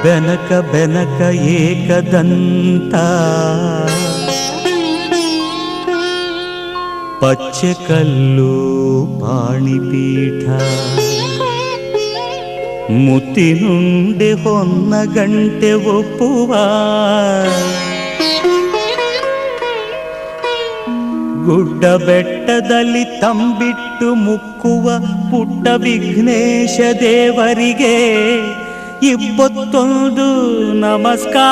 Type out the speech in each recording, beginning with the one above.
ಬೆನಕ ಬೆನಕ ಏಕದಂತ ಪಚ್ಚೆ ಕಲ್ಲು ಪಾಣಿಪೀಠ ಮುತ್ತಿನುಂಡೆ ಹೊನ್ನ ಗಂಟೆ ಒಪ್ಪುವ ಗುಡ್ಡ ಬೆಟ್ಟದಲ್ಲಿ ತಂಬಿಟ್ಟು ಮುಕ್ಕುವ ಪುಟ್ಟ ವಿಘ್ನೇಶ ದೇವರಿಗೆ ಇಪ್ಪತ್ತೊಂದು ನಮಸ್ಕಾರಗಳು.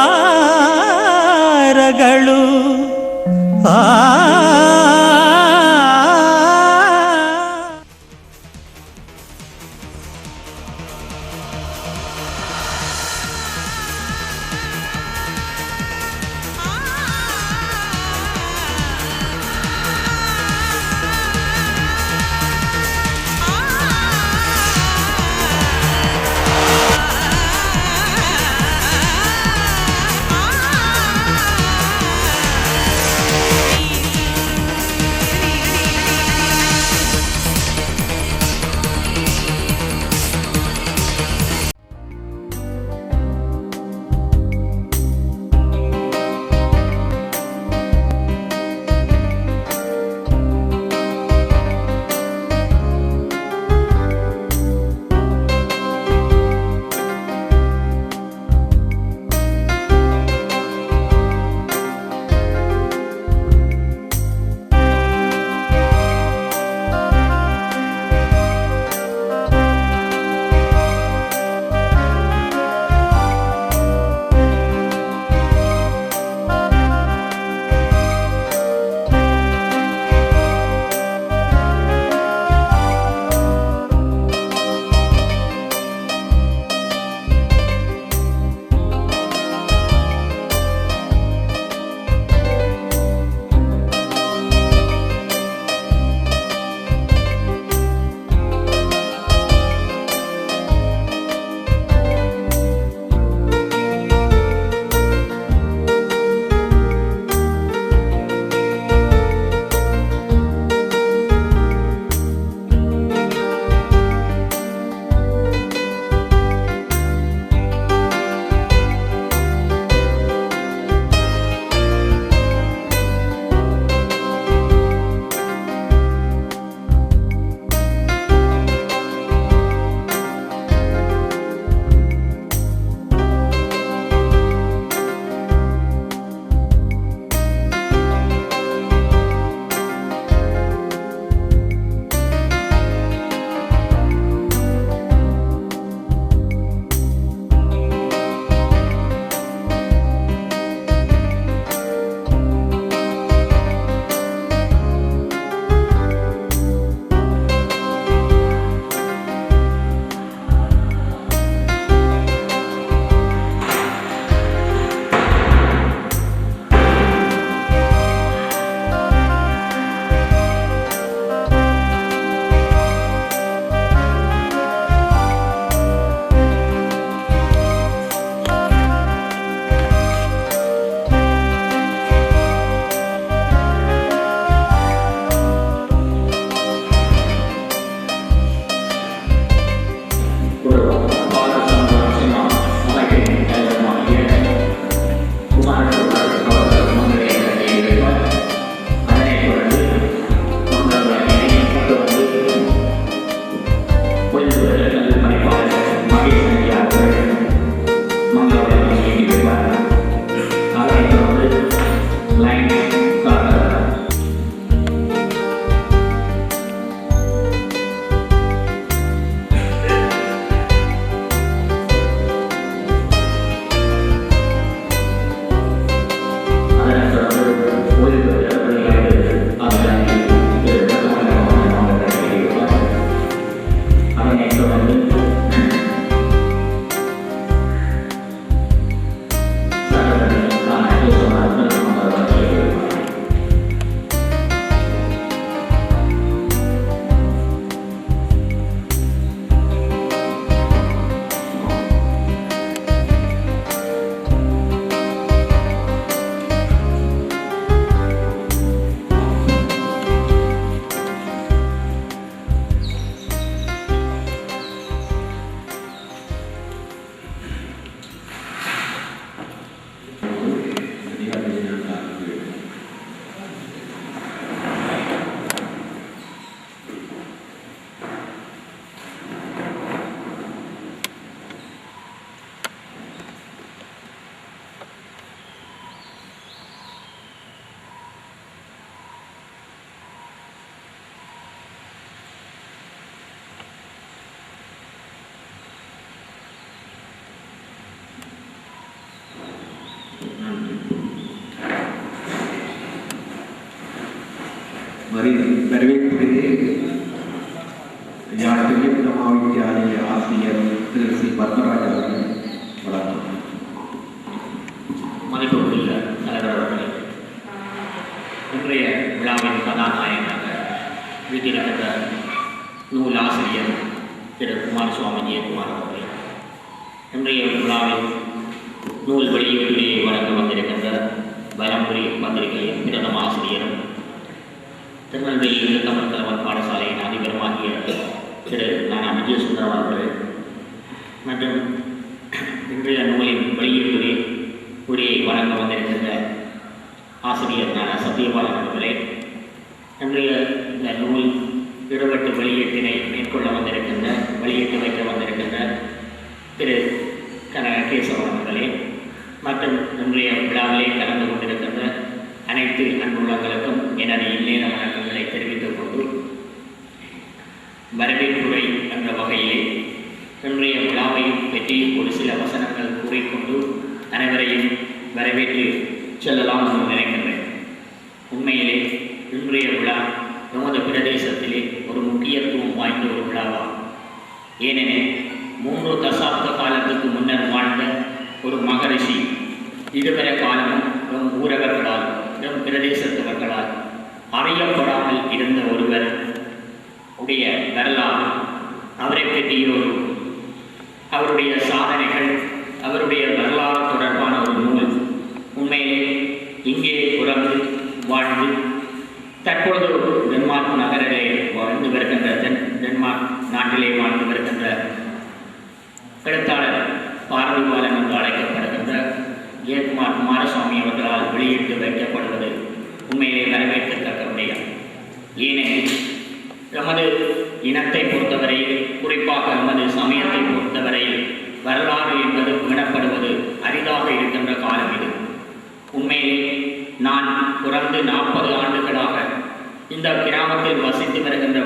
வரவேற்புடைய யாழ் பெரிய மகாவித்யாலய ஆசிரியர் திரு சி பத்மராஜ் அவர்கள் வணக்கம். மதிப்புள்ள தலைவர் அவர்களே, இன்றைய விழாவின் கதாநாயகனாக வீட்டிருக்கின்ற நூல் ஆசிரியர் திரு குமாரசுவாமி ஜெயக்குமார் அவர்களே, இன்றைய விழாவில் நூல் வெளியீட்டிலே வழங்க வந்திருக்கின்ற வலம்புரி பத்திரிகையின் பிரதம ஆசிரியரும் திருநெல்வேலி தமிழ் தலைவர் பாடசாலையின் அதிபருமாகிய திரு நானா விஜயசுந்தரம் அவர்கள் மற்றும் இன்றைய நூலின் வெளியீட்டிலே உரையை வழங்க வந்திருக்கின்ற ஆசிரியர் நானா சத்தியபாலன் அவர்களே, இன்றைய இந்த நூல் இருவட்டு வெளியீட்டினை மேற்கொள்ள வந்திருக்கின்ற வெளியீட்டு வைக்க வந்திருக்கின்ற திரு கேசவன் அவர்களே மற்றும் இன்றைய விழாவிலே கலந்து கொண்டிருக்கின்ற அனைத்து அன்புள்ளங்களுக்கும் எனது இந்நேர வணக்கங்களை தெரிவித்துக் கொண்டு வரவேற்புரை என்ற வகையிலே இன்றைய விழாவையும் பற்றி ஒரு சில வசனங்கள் கூறிக்கொண்டு அனைவரையும் வரவேற்று செல்லலாம் என்று நினைக்கின்றேன். உண்மையிலே இன்றைய விழா நமது பிரதேசத்திலே ஒரு முக்கியத்துவம் வாய்ந்த ஒரு விழாவாகும். ஏனெனில் 3 தசாப்த காலத்துக்கு முன்னர் வாழ்ந்த ஒரு மகரிஷி இதுவரை காலமும் நம் ஊரகர்களால் நம் பிரதேசத்தவர்களால் அறியப்படாமல் இருந்த ஒருவர் உடைய வரலாறு, அவரை பற்றிய அவருடைய சாதனைகள், அவருடைய வரலாறு தொடர்பான ஒரு நூல் உண்மையிலே இங்கே பிறந்து வாழ்ந்து தற்பொழுது டென்மார்க் நகரிலே வாழ்ந்து வருகின்ற டென்மார்க் நாட்டிலே வாழ்ந்து வருகின்ற எழுத்தாளர் பாரதிபாலன் என்று அழைக்கப்படுகின்ற ஜெயக்குமார் குமாரசுவாமி அவர்களால் வெளியிட்டு வைக்கப்படுவது உண்மையிலே வரவேற்கத்தக்க விடயம். ஏனெனில் நமது இனத்தை பொறுத்தவரையில், குறிப்பாக நமது சமயத்தை பொறுத்தவரையில் வரலாறு என்பது வினப்படுவது அரிதாக இருக்கின்ற காலம் இது. உண்மையிலே நான் பிறந்து 40 ஆண்டுகளாக இந்த கிராமத்தில் வசித்து வருகின்ற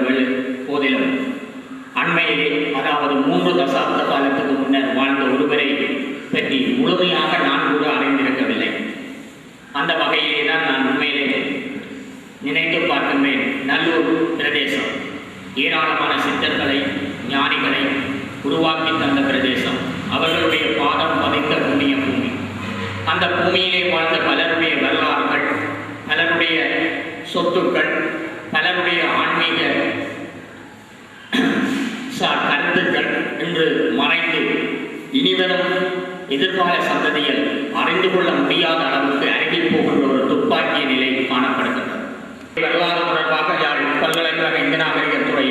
போதிலும் அண்மையிலே, அதாவது 3 தசாப்த காலத்துக்கு முன்னர் வாழ்ந்த ஒருவரை பற்றி முழுமையாக நான் கூட அறிந்திருக்கவில்லை. அந்த வகையிலே தான் நான் உண்மையிலே நினைத்து பார்க்கின்றேன். நல்லூர் பிரதேசம் ஏராளமான சித்தர்களை, ஞானிகளை உருவாக்கி தந்த பிரதேசம். அவர்களுடைய பாதம் பதித்த புண்ணிய பூமி. அந்த பூமியிலே வாழ்ந்த பலருடைய வரலாறுகள், பலருடைய சொத்துக்கள், பலருடைய ஆன்மீக கருத்துக்கள் என்று மறைந்து இனிவரும் எதிர்கால சந்ததிகள் அறிந்து கொள்ள முடியாத அளவுக்கு அருகில் போகின்ற ஒரு துப்பாக்கிய நிலை காணப்படுகின்றது. வரலாறு தொடர்பாக யாழ் பல்கலைக்கழக இந்து நாகரிகத்துறை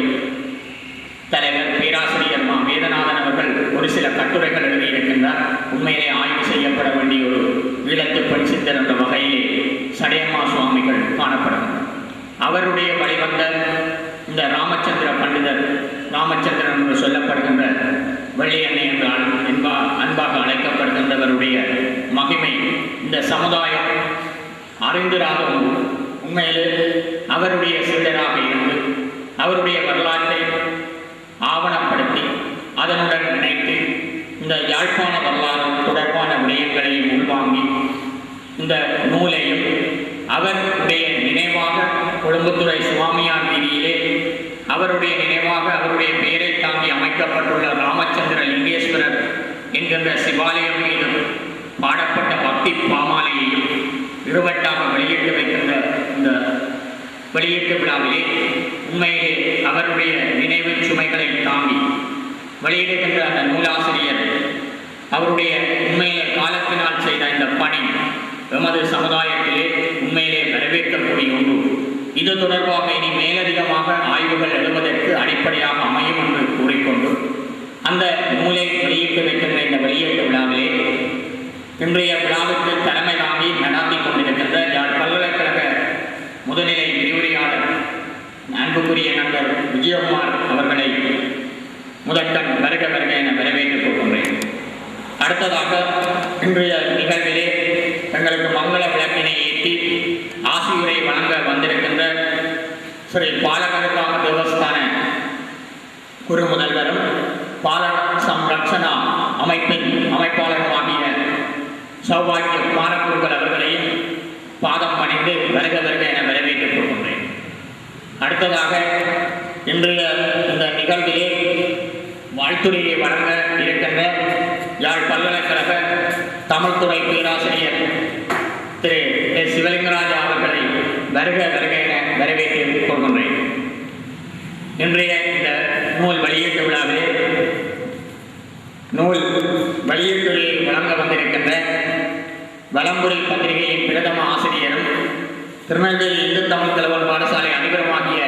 தலைவர் பேராசிரியர் மா வேதநாதன் அவர்கள் ஒரு சில கட்டுரைகள் எழுதியிருக்கின்றார். உண்மையிலே ஆய்வு செய்யப்பட வேண்டிய ஒரு ஈழத்து பெண் சித்தர் என்ற வகையிலே சடையம்மா சுவாமிகள் காணப்படுகின்றனர். அவருடைய வழிவந்த இந்த ராமச்சந்திர பண்டிதர், ராமச்சந்திரன் என்று சொல்லப்படுகின்ற வெள்ளியண்ணை என்றால் அன்பாக அழைக்கப்படுகின்றவருடைய மகிமை இந்த சமுதாயம் அறிந்திராகவும் உண்மையிலே அவருடைய சீடராக இருந்து அவருடைய வரலாற்றை ஆவணப்படுத்தி அதனுடன் இணைத்து இந்த யாழ்ப்பாண வரலாறு தொடர்பான விடயங்களையும் உள்வாங்கி இந்த நூலையும் அவருடைய நினைவாக கொழும்புத்துறை சுவாமியார் வீதியிலே அவருடைய நினைவாக அவருடைய பெயரை தாங்கி அமைக்கப்பட்டுள்ள ராமச்சந்திர லிங்கேஸ்வரர் என்கின்ற சிவாலயம் மீது பாடப்பட்ட பக்தி பாமாலையையும் இருவட்டாக வெளியிட்டு வைக்கின்ற இந்த வெளியீட்டு விழாவிலே உண்மையிலே அவருடைய நினைவு சுமைகளை தாங்கி வெளியிடுகின்ற அந்த நூலாசிரியர் அவருடைய உண்மையிலே காலத்தினால் செய்த இந்த பணி எமது சமுதாயத்திலே உண்மையிலே வரவேற்கக்கூடிய ஒன்று. இது தொடர்பாக இனி மேலதிகமாக ஆய்வுகள் எழுவதற்கு அடிப்படையாக அமையும் என்று கூறிக்கொண்டு அந்த நூலை வெளியிட்டு வைக்கின்ற இந்த வெளியீட்டு விழாவிலே இன்றைய விழாவுக்கு தலைமை தாங்கி நடாத்தி கொண்டிருக்கின்ற யாழ் பல்கலைக்கழக முதுநிலை விரிவுரையாளர் அன்புக்குரிய நண்பர் விஜயகுமார் அவர்களை முதற்கண் வருக வருக என வரவேற்றுக் கொள்கின்றேன். அடுத்ததாக இன்றைய நிகழ்விலே தங்களுக்கு மங்கள விளக்கினை ஏற்றி ஆசியுரை வழங்க வந்திருக்கின்ற ஸ்ரீ பாலகருக்காக தேவஸ்தான குரு முதல்வரும் பாலக சம்ரக்ஷணா அமைப்பின் அமைப்பாளருமாகிய சௌபாகிய குமாரகுருக்கள் அவர்களையும் பாதம் பணிந்து வருக வருக என வரவேற்றுக் கொள்கின்றேன். அடுத்ததாக இன்றைய இந்த நிகழ்விலே வாழ்த்துறையை வழங்க இருக்கின்ற யாழ் பல்கலைக்கழக தமிழ்துறை பேராசிரியர் திரு எஸ் சிவலிங்கராஜா அவர்களை வருக வருக என வரவேற்று கொள்கின்றேன். இன்றைய இந்த நூல் வெளியீட்டு விழாவிலே நூல் வெளியீட்டுரை வழங்க வந்திருக்கின்ற வலம்புரி பத்திரிகையின் பிரதம ஆசிரியரும் திருநெல்வேலி இந்து தமிழ் கலவன் பாடசாலை அதிபருமாகிய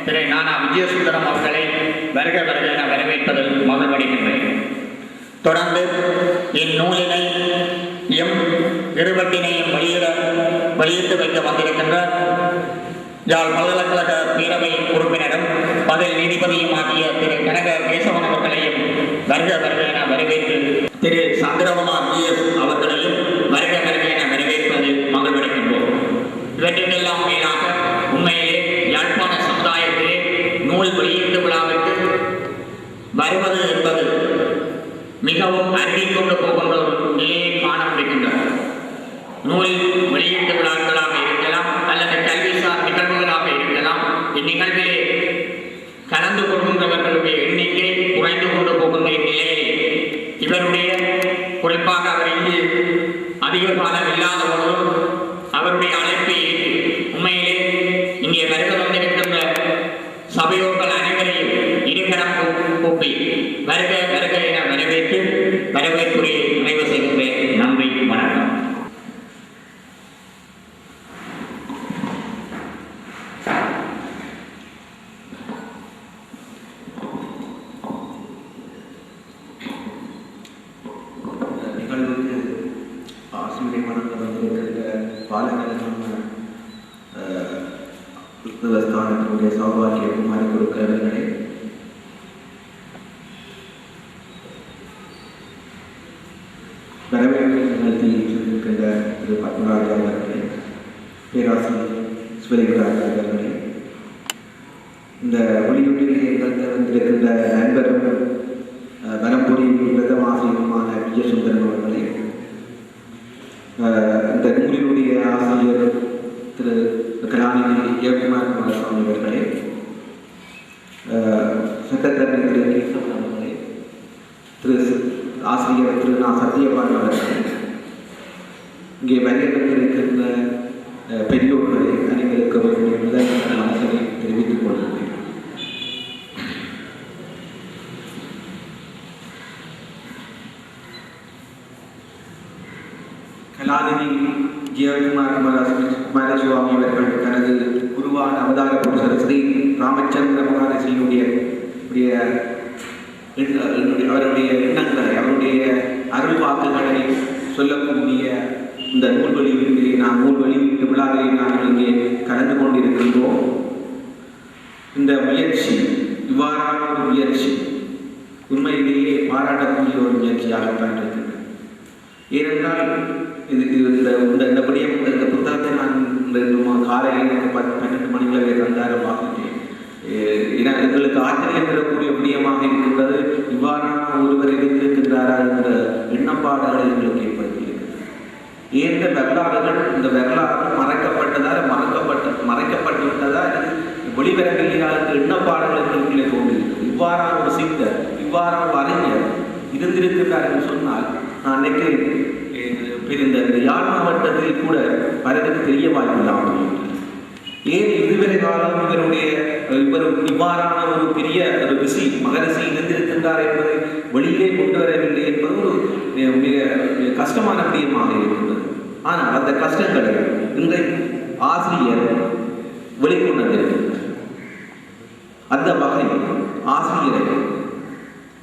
திரு நானா விஜயசுந்தரம் அவர்களை வருக வருக என வரவேற்பதில் மகிழ்வடைகின்றேன். தொடர்ந்து இந்நூலினை இருவட்டினையும் வெளியிட்டு வைக்க வந்திருக்கின்ற யாழ் பல்கலைக்கழக பேரவை உறுப்பினரும் பதில் நீதிபதியும் ஆகிய திரு கனக கேசவன் அவர்களையும் வருக வருக என வரவேற்று திரு சந்திரகுமார் GS அவர்களையும் வருக வருக என வரவேற்பது மகிழ்வடைகின்றோம். இவற்றிற்கெல்லாம் மேலாக உண்மையிலே யாழ்ப்பாண சமுதாயத்திலே நூல் வெளியீட்டு விழாவிற்கு வருவது என்பது மிகவும் அருகில் கொண்டு போகின்ற ஒரு நிலையை காண முடிகின்றது. நூல் வெளியீட்டு விழாக்களாக இருக்கலாம் அல்லது கல்விசார் நிகழ்வுகளாக இருக்கலாம். இந்நிகழ்விலே கலந்து கொள்கின்றவர்களுடைய எண்ணிக்கை குறைந்து கொண்டு போகின்ற நிலையிலே இவருடைய குறிப்பாக அவர் இங்கு அதிக காலம் இல்லாத போதும் அவருடைய அழைப்பை உண்மையிலே இங்கே வருக வந்திருக்கின்ற சபையோர்கள் அனைவரையும் இருகரம் கூப்பி வருக வருக என வரவேற்று வரவேற்புரையை நிறைவு செய்கின்றேன். நன்றி, வணக்கம். நிகழ்வுக்கு ஆசிரியர் மனத்தில் வந்திருக்கிற பாலகரமான தேவஸ்தானத்தினுடைய சௌபாகிய குமாரி குருக்களே, வரவேற்பு நிகழ்த்தி சொல்லியிருக்கின்ற திரு பத்மராஜா அவர்களே, பேராசிரியர் சிவலிங்கராஜா அவர்களே, இந்த வெளியீட்டிலே வந்திருக்கின்ற நண்பரும் வனம்புரி பிரதம ஆசிரியருமான விஜயசுந்தரன் அவர்களே, இந்த நூலினுடைய ஆசிரியர் திரு கலாநிதி ஜெயக்குமார் குமாரசாமி அவர்களே, சட்டத்தரணி திரு கேசவன் அவர்களே, திரு ஆசிரியர் திரு நா சத்யபால் அவர்களே, இங்கே வருகின்ற பெரியோர்களே, அனைவருக்கு அவர்களுடைய முதல் வணக்கத்தை தெரிவித்துக் கொள்கிறேன். கலாநிதி ஜெயக்குமார் குமாரசுவாமி அவர்கள் தனது குருவான அவதார புருஷர் ஸ்ரீ ராமச்சந்திர மகாரிஷியுடைய அவருடைய எண்ணங்களை, அவருடைய அருள் வாக்குகளை சொல்லக்கூடிய இந்த நூல் வெளியீட்டிலே நூல் வெளியீட்டு விழாவிலே நாங்கள் இங்கே கலந்து கொண்டிருக்கின்றோம். இந்த முயற்சி, இவ்வாறான ஒரு முயற்சி உண்மையிலேயே பாராட்டக்கூடிய ஒரு முயற்சியாகத்தான் இருக்கின்றது. ஏனென்றால் இந்த விடயம் இந்த புத்தகத்தை நான் காலையில் 12 மணிகளே தந்தார பார்க்கிறேன். எங்களுக்கு ஆச்சரியம் பெறக்கூடிய விடயமாக இருக்கின்றது. இவ்வாறான ஒருவர் இருந்திருக்கின்றாரா என்ற எண்ணப்பாடுகளை எங்களுக்கு ஏற்படுத்தியிருக்கிறது. ஏந்த வரலாறுகள், இந்த வரலாறு மறைக்கப்பட்டு விட்டதா வெளிவரவில்லையா என்ற எண்ணப்பாடுகள் எங்களுக்குள்ளே தோன்றியிருக்கிறது. இவ்வாறான ஒரு சித்தர், இவ்வாறான ஒரு அறிஞர் இருந்திருக்கின்றார் என்று சொன்னால் நான் நினைக்கிறேன் இந்த யாழ் மாவட்டத்தில் கூட பலருக்கு தெரிய வாய்ப்பில்லாமல் ஏன் இதுவரை காலம் இவர் இவ்வாறான ஒரு பெரிய ஒரு ரிஷி மகரிஷி இருந்திருக்கின்றார் என்பதை வெளியிலே கொண்டு வரவில்லை என்பது ஒரு மிக கஷ்டமான விடயமாக இருக்கின்றது. ஆனால் அந்த கஷ்டங்களை இன்றைக்கு ஆசிரியர் வெளிக்கொண்டு வந்திருக்கின்றார். அந்த வகையில் ஆசிரியரை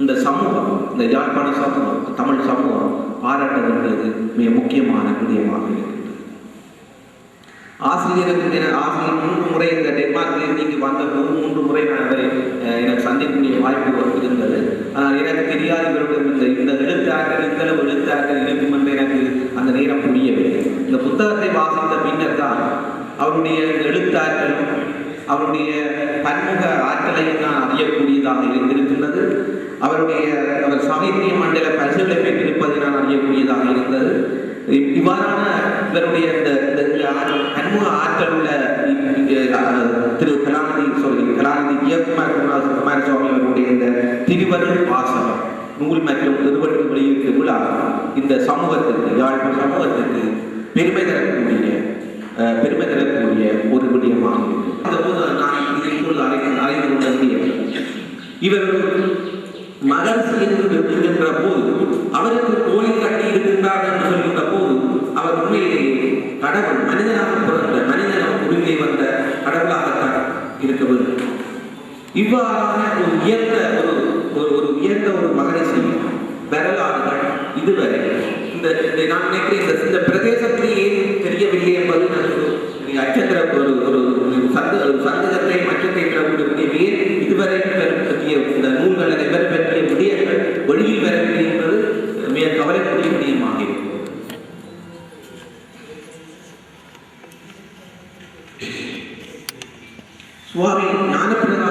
இந்த சமூகம், இந்த யாழ்ப்பாண சமூகம், தமிழ் சமூகம் பாராட்ட வேண்டியது மிக முக்கியமான விடயமாக இருக்கின்றது. ஆசிரியருக்கு 3 முறை இந்த டென்மார்க்கில் நீங்க வந்தபோது 3 முறை நான் அவரை எனக்கு சந்திக்கக்கூடிய வாய்ப்பு இருந்தது. ஆனால் எனக்கு தெரியாது இவருடைய இந்த எழுத்தார்கள் இந்தளவு எழுத்தார்கள் இருக்கும் என்று எனக்கு அந்த நேரம் புரியவில்லை. இந்த புத்தகத்தை வாசித்த பின்னர் தான் அவருடைய எழுத்தார்களும் அவருடைய பன்முக ஆற்றலையும் நான் அறியக்கூடியதாக இருந்திருக்கின்றது. அவர் சாகித்ய மண்டல பரிசுகளை பெற்றிருப்பதை நான் அறியக்கூடியதாக இருந்தது. இவ்வாறான இவருடைய பன்முக ஆற்றல் உள்ள திரு கலாநிதி நூல் மற்றும் நிறுவனங்கள் வெளியீட்டு விழா இந்த சமூகத்துக்கு யாழ்ப்பாண சமூகத்துக்கு பெருமை தரக்கூடிய ஒரு விடயமாக போது நான் இதை இப்பொழுது அறிந்து கொள்ள முடியும். இவர் மகர்ஷி என்று இருக்கின்ற போது அவருக்கு கோயில் கட்டி இருக்கின்றார் என்று சொல்கின்ற போது அவர் உண்மையிலேயே கடவுள் மனிதனாக பிறந்த மனிதனாக உரிமை வந்த கடவுளாகத்தான் இருக்க வேண்டும். இவ்வாறான ஒரு உயர்ந்த ஒரு மகரிஷி வரலாறுகள் இதுவரை நான் நினைக்கிறேன் இந்த பிரதேசத்திலேயே தெரியவில்லை என்பது அச்சந்திர ஒரு சந்தகத்தை மற்றத்தை பெறக்கூடிய இதுவரை பற்றிய இந்த நூல்களை இவர் பற்றிய விடயங்கள் வெளியில் வரவில்லை என்பது மிக கவலைக்குரிய விடயமாக இருக்கும். சுவாமி ஞானப்பிரகாச